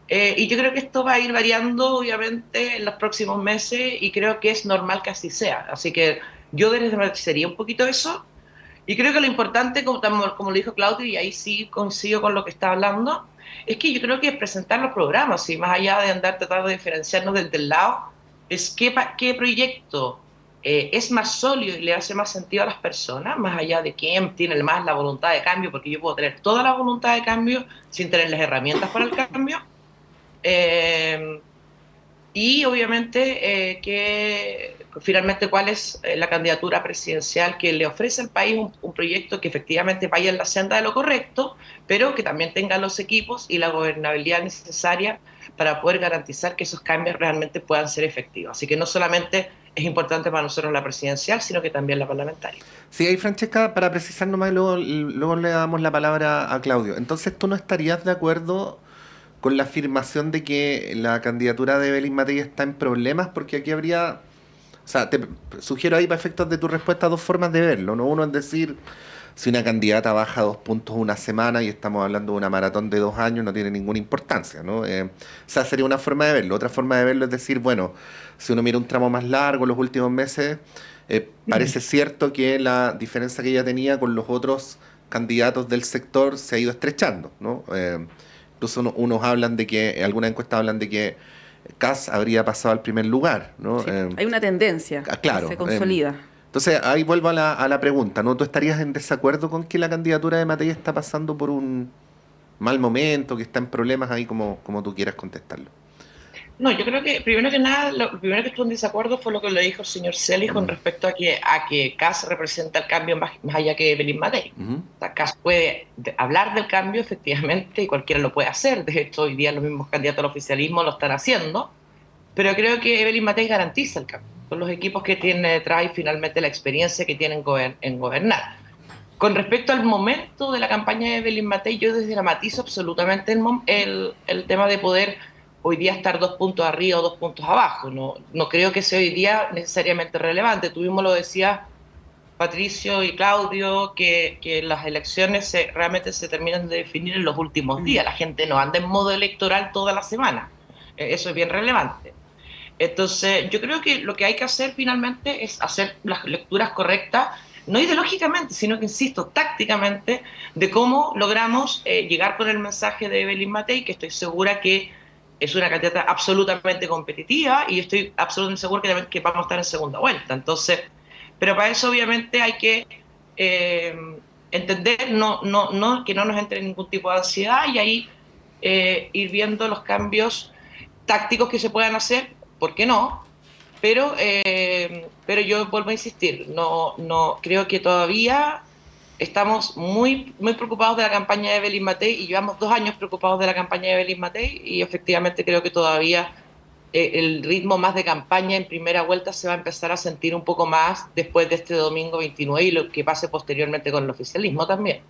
Y yo creo que esto va a ir variando, obviamente, en los próximos meses, y creo que es normal que así sea. Así que yo desdramatizaría un poquito eso, y creo que lo importante, como lo dijo Claudio, y ahí sí coincido con lo que está hablando, es que yo creo que presentar los programas, y más allá de andar tratando de diferenciarnos del lado, es qué proyecto es más sólido y le hace más sentido a las personas, más allá de quién tiene más la voluntad de cambio, porque yo puedo tener toda la voluntad de cambio sin tener las herramientas para el cambio. Y obviamente que finalmente cuál es la candidatura presidencial que le ofrece al país un proyecto que efectivamente vaya en la senda de lo correcto, pero que también tenga los equipos y la gobernabilidad necesaria para poder garantizar que esos cambios realmente puedan ser efectivos. Así que no solamente es importante para nosotros la presidencial, sino que también la parlamentaria. Sí, ahí Francesca, para precisar nomás, luego le damos la palabra a Claudio. Entonces, ¿tú no estarías de acuerdo con la afirmación de que la candidatura de Evelyn Matei está en problemas? Porque aquí habría, o sea, te sugiero ahí para efectos de tu respuesta 2 formas de verlo, ¿no? Uno es decir, si una candidata baja 2 puntos una semana y estamos hablando de una maratón de 2 años, no tiene ninguna importancia, ¿no? O sea, sería una forma de verlo. Otra forma de verlo es decir, bueno, si uno mira un tramo más largo, los últimos meses, parece cierto que la diferencia que ella tenía con los otros candidatos del sector se ha ido estrechando, ¿no? Incluso unos hablan de que, algunas encuestas hablan de que Kast habría pasado al primer lugar, ¿no? Sí, hay una tendencia claro, que se consolida. Entonces, ahí vuelvo a la pregunta, ¿no? ¿Tú estarías en desacuerdo con que la candidatura de Matei está pasando por un mal momento, que está en problemas ahí, como tú quieras contestarlo? No, yo creo que primero que nada, lo primero que estuve en desacuerdo fue lo que le dijo el señor Celis con respecto a que Kast representa el cambio más allá que Evelyn Matei. O sea, Kast puede hablar del cambio, efectivamente, y cualquiera lo puede hacer. De hecho, hoy día los mismos candidatos al oficialismo lo están haciendo, pero creo que Evelyn Matei garantiza el cambio, con los equipos que tiene detrás y finalmente la experiencia que tienen en gobernar. Con respecto al momento de la campaña de Evelyn Matei, yo desdramatizo absolutamente el tema de poder hoy día estar 2 puntos arriba o 2 puntos abajo. No creo que sea hoy día necesariamente relevante. Tú mismo lo decías, Patricio y Claudio, que las elecciones realmente se terminan de definir en los últimos días. La gente no anda en modo electoral toda la semana. Eso es bien relevante. Entonces, yo creo que lo que hay que hacer finalmente es hacer las lecturas correctas, no ideológicamente, sino que, insisto, tácticamente, de cómo logramos llegar con el mensaje de Evelyn Matei, que estoy segura que es una candidata absolutamente competitiva, y estoy absolutamente seguro que vamos a estar en segunda vuelta. Entonces, pero para eso obviamente hay que entender que no nos entre ningún tipo de ansiedad, y ahí ir viendo los cambios tácticos que se puedan hacer, ¿por qué no? Pero yo vuelvo a insistir, no creo que todavía estamos muy, muy preocupados de la campaña de Evelyn Matei, y llevamos 2 años preocupados de la campaña de Evelyn Matei, y efectivamente creo que todavía el ritmo más de campaña en primera vuelta se va a empezar a sentir un poco más después de este domingo 29 y lo que pase posteriormente con el oficialismo también.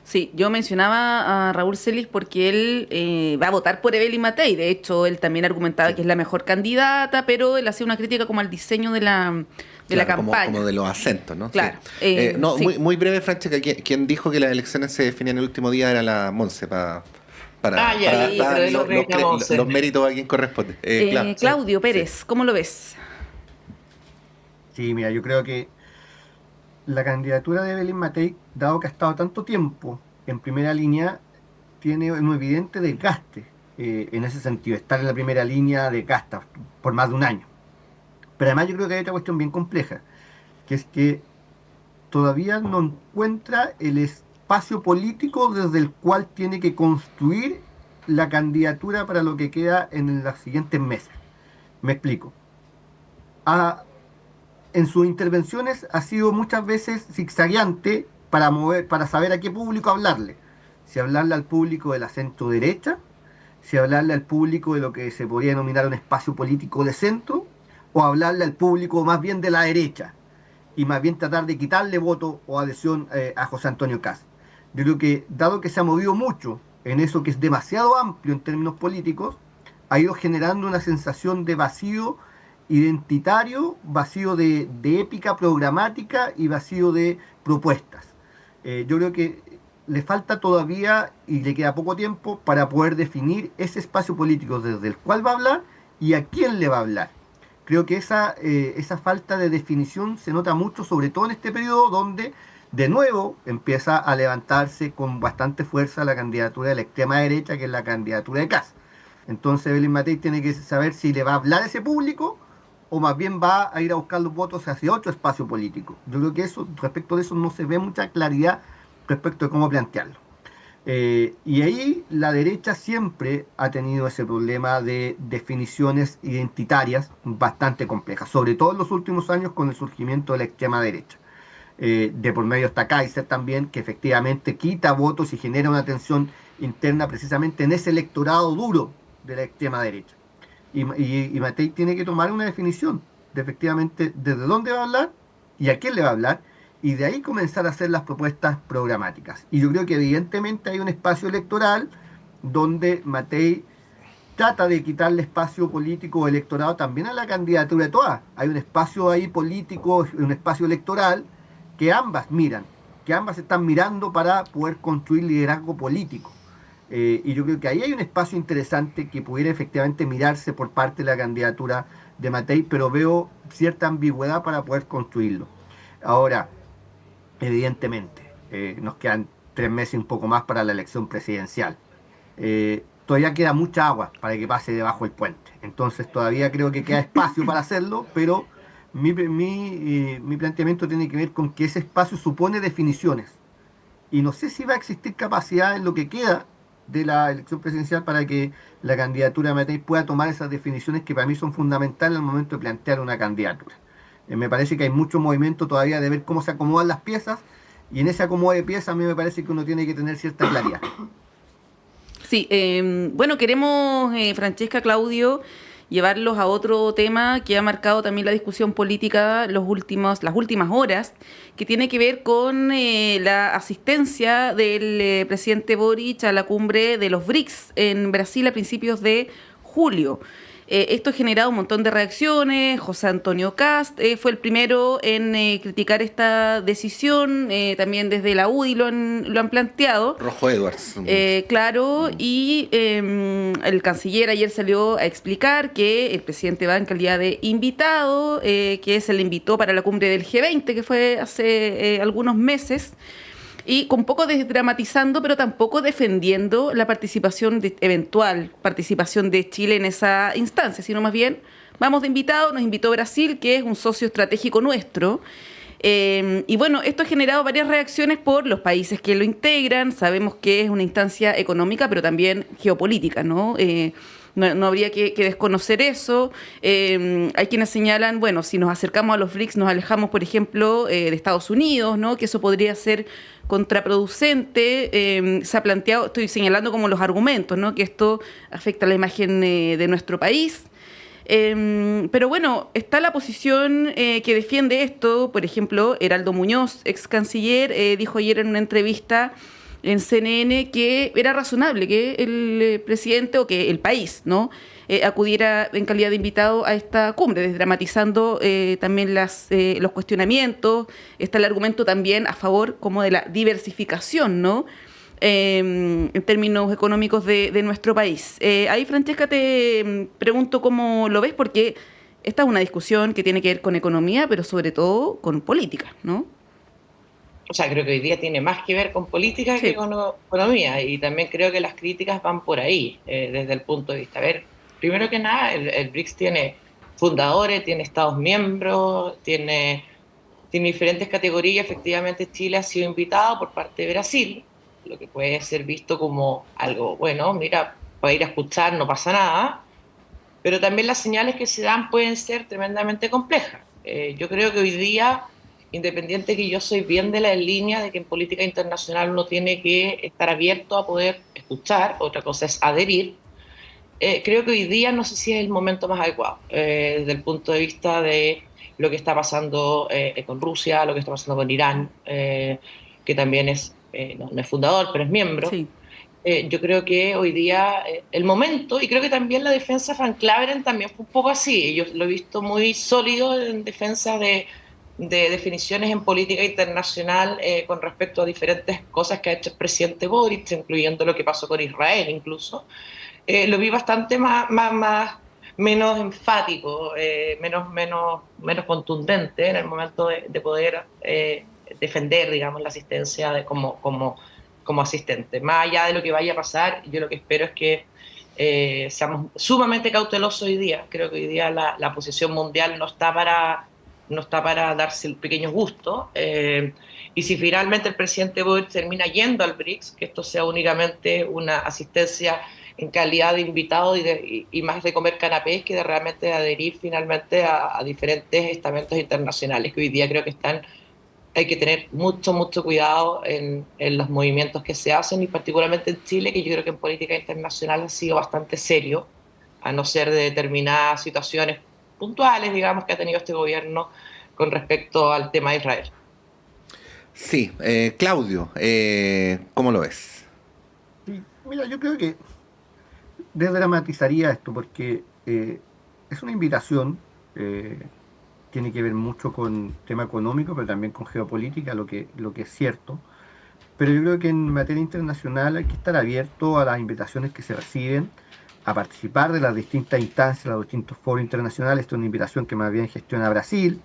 Sí, yo mencionaba a Raúl Celis porque él va a votar por Evelyn Matei. De hecho, él también argumentaba que es la mejor candidata, pero él hacía una crítica como al diseño de la campaña. Como de los acentos, ¿no? Claro. Sí. Sí. Muy breve, Francesca, quien dijo que las elecciones se definían el último día era la Monse, para dar los méritos a quien corresponde. Claudio Pérez, ¿cómo lo ves? Sí, mira, yo creo que la candidatura de Evelyn Matei, dado que ha estado tanto tiempo en primera línea, tiene un evidente desgaste en ese sentido, estar en la primera línea de casta por más de un año. Pero además yo creo que hay otra cuestión bien compleja, que es que todavía no encuentra el espacio político desde el cual tiene que construir la candidatura para lo que queda en los siguientes meses. Me explico. En sus intervenciones ha sido muchas veces zigzagueante para saber a qué público hablarle. Si hablarle al público de la centro derecha, si hablarle al público de lo que se podría denominar un espacio político de centro, o hablarle al público más bien de la derecha, y más bien tratar de quitarle voto o adhesión a José Antonio Kast. Yo creo que, dado que se ha movido mucho en eso que es demasiado amplio en términos políticos, ha ido generando una sensación de vacío identitario, vacío de épica programática y vacío de propuestas. Yo creo que le falta todavía y le queda poco tiempo para poder definir ese espacio político desde el cual va a hablar y a quién le va a hablar. Creo que esa falta de definición se nota mucho, sobre todo en este periodo donde de nuevo empieza a levantarse con bastante fuerza la candidatura de la extrema derecha, que es la candidatura de Kast. Entonces Evelyn Matei tiene que saber si le va a hablar a ese público o más bien va a ir a buscar los votos hacia otro espacio político. Yo creo que respecto de eso no se ve mucha claridad respecto de cómo plantearlo. Y ahí la derecha siempre ha tenido ese problema de definiciones identitarias bastante complejas, sobre todo en los últimos años con el surgimiento de la extrema derecha. De por medio está Kaiser también, que efectivamente quita votos y genera una tensión interna precisamente en ese electorado duro de la extrema derecha. Y Matei tiene que tomar una definición de efectivamente desde dónde va a hablar y a quién le va a hablar, y de ahí comenzar a hacer las propuestas programáticas. Y yo creo que evidentemente hay un espacio electoral donde Matei trata de quitarle espacio político o electorado también a la candidatura de todas. Hay un espacio ahí político, un espacio electoral que ambas miran, que ambas están mirando para poder construir liderazgo político. Y yo creo que ahí hay un espacio interesante que pudiera efectivamente mirarse por parte de la candidatura de Matei, pero veo cierta ambigüedad para poder construirlo. Ahora, evidentemente, nos quedan 3 meses y un poco más para la elección presidencial. Todavía queda mucha agua para que pase debajo del puente. Entonces todavía creo que queda espacio para hacerlo, pero mi planteamiento tiene que ver con que ese espacio supone definiciones. Y no sé si va a existir capacidad en lo que queda de la elección presidencial para que la candidatura de Matei pueda tomar esas definiciones que para mí son fundamentales al momento de plantear una candidatura. Me parece que hay mucho movimiento todavía de ver cómo se acomodan las piezas, y en ese acomodo de piezas a mí me parece que uno tiene que tener cierta claridad. Sí, bueno, queremos, Francesca, Claudio, llevarlos a otro tema que ha marcado también la discusión política las últimas horas, que tiene que ver con la asistencia del presidente Boric a la cumbre de los BRICS en Brasil a principios de julio. Esto ha generado un montón de reacciones. José Antonio Kast fue el primero en criticar esta decisión. También desde la UDI lo han planteado. Rojo Edwards. Claro, y el canciller ayer salió a explicar que el presidente va en calidad de invitado, que se le invitó para la cumbre del G20, que fue hace algunos meses. Y un poco desdramatizando, pero tampoco defendiendo la eventual participación de Chile en esa instancia, sino más bien, vamos de invitado, nos invitó Brasil, que es un socio estratégico nuestro. Y bueno, esto ha generado varias reacciones por los países que lo integran. Sabemos que es una instancia económica, pero también geopolítica, ¿no? No habría que desconocer eso. Hay quienes señalan, bueno, si nos acercamos a los BRICS, nos alejamos, por ejemplo, de Estados Unidos, ¿no? Que eso podría ser contraproducente. Se ha planteado, estoy señalando como los argumentos, ¿no? Que esto afecta la imagen de nuestro país. Pero bueno, está la posición que defiende esto. Por ejemplo, Heraldo Muñoz, ex canciller, dijo ayer en una entrevista en CNN que era razonable que el presidente o que el país, ¿no?, acudiera en calidad de invitado a esta cumbre, desdramatizando también los cuestionamientos. Está el argumento también a favor como de la diversificación, ¿no?, en términos económicos de nuestro país. Ahí, Francesca, te pregunto cómo lo ves, porque esta es una discusión que tiene que ver con economía, pero sobre todo con política, ¿no? O sea, creo que hoy día tiene más que ver con política que con economía, y también creo que las críticas van por ahí, desde el punto de vista. A ver, primero que nada, el BRICS tiene fundadores, tiene estados miembros, tiene diferentes categorías. Efectivamente, Chile ha sido invitado por parte de Brasil, lo que puede ser visto como algo, bueno, mira, para ir a escuchar no pasa nada, pero también las señales que se dan pueden ser tremendamente complejas. Yo creo que hoy día, independiente que yo soy bien de la línea de que en política internacional uno tiene que estar abierto a poder escuchar, otra cosa es adherir, creo que hoy día no sé si es el momento más adecuado, desde el punto de vista de lo que está pasando con Rusia, lo que está pasando con Irán, que también es, no es fundador, pero es miembro. Sí. Yo creo que hoy día el momento, y creo que también la defensa de Frank Claveren también fue un poco así. Yo lo he visto muy sólido en defensa de definiciones en política internacional con respecto a diferentes cosas que ha hecho el presidente Boric, incluyendo lo que pasó con Israel incluso. Lo vi bastante menos enfático, menos contundente en el momento de poder defender, digamos, la asistencia como asistente. Más allá de lo que vaya a pasar, yo lo que espero es que seamos sumamente cautelosos hoy día. Creo que hoy día la posición mundial no está para darse el pequeño gusto. Y si finalmente el presidente Boric termina yendo al BRICS, que esto sea únicamente una asistencia en calidad de invitado y más de comer canapés que de realmente adherir finalmente a diferentes estamentos internacionales que hoy día creo que hay que tener mucho cuidado en los movimientos que se hacen, y particularmente en Chile, que yo creo que en política internacional ha sido bastante serio, a no ser de determinadas situaciones puntuales, digamos, que ha tenido este gobierno con respecto al tema de Israel. Sí, Claudio, ¿cómo lo ves? Sí, mira, yo creo que desdramatizaría esto, porque es una invitación, tiene que ver mucho con tema económico, pero también con geopolítica, lo que es cierto. Pero yo creo que en materia internacional hay que estar abierto a las invitaciones que se reciben, a participar de las distintas instancias, los distintos foros internacionales. Esta es una invitación que más bien gestiona Brasil.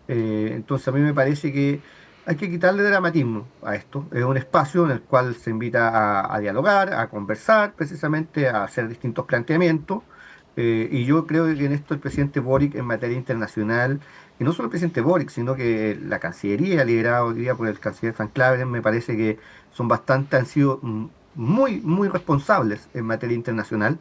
Entonces a mí me parece que hay que quitarle dramatismo a esto. Es un espacio en el cual se invita a dialogar, a conversar, precisamente a hacer distintos planteamientos. Y yo creo que en esto el presidente Boric en materia internacional, y no solo el presidente Boric, sino que la Cancillería, liderada hoy día por el canciller Frank Claveren, me parece que han sido muy responsables en materia internacional,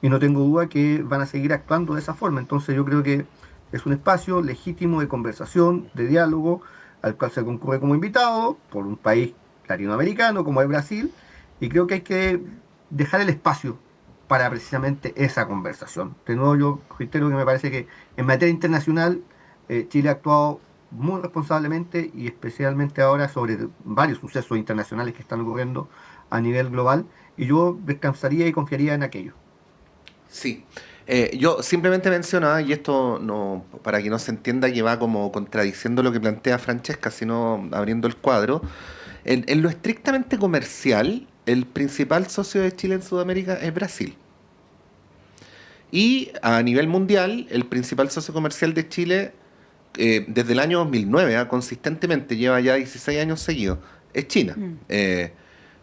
y no tengo duda que van a seguir actuando de esa forma. Entonces yo creo que es un espacio legítimo de conversación, de diálogo, al cual se concurre como invitado por un país latinoamericano como es Brasil, y creo que hay que dejar el espacio para precisamente esa conversación. De nuevo, yo reitero que me parece que en materia internacional Chile ha actuado muy responsablemente, y especialmente ahora sobre varios sucesos internacionales que están ocurriendo a nivel global, y yo descansaría y confiaría en aquello. Sí, yo simplemente mencionaba, y esto no, para que no se entienda que va como contradiciendo lo que plantea Francesca, sino abriendo el cuadro, en lo estrictamente comercial, el principal socio de Chile en Sudamérica es Brasil. Y a nivel mundial, el principal socio comercial de Chile, desde el año 2009, consistentemente, lleva ya 16 años seguidos, es China.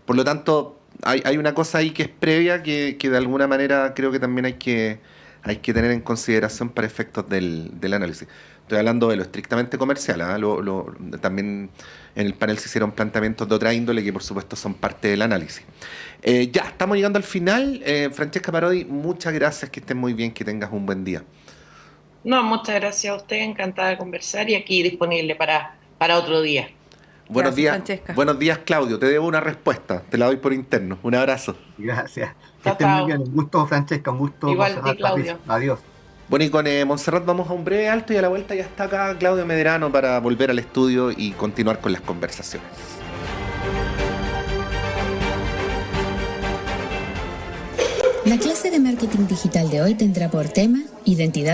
Por lo tanto, hay una cosa ahí que es previa que de alguna manera creo que también hay que tener en consideración para efectos del análisis. Estoy hablando de lo estrictamente comercial, ¿eh? También en el panel se hicieron planteamientos de otra índole que por supuesto son parte del análisis. Ya, estamos llegando al final. Francesca Parodi, muchas gracias, que estés muy bien, que tengas un buen día. No, muchas gracias a usted, encantada de conversar, y aquí disponible para otro día. Buenos Gracias, días, Francesca. buenos días, Claudio. Te debo una respuesta, te la doy por interno. Un abrazo. Gracias. Que Chao, estés muy chao. bien. Un gusto, Francesca. Un gusto. Igual Monserrat a ti, Claudio. Patricio. Adiós. Bueno, y con Montserrat vamos a un breve alto y a la vuelta ya está acá Claudio Medrano para volver al estudio y continuar con las conversaciones. La clase de marketing digital de hoy tendrá por tema identidad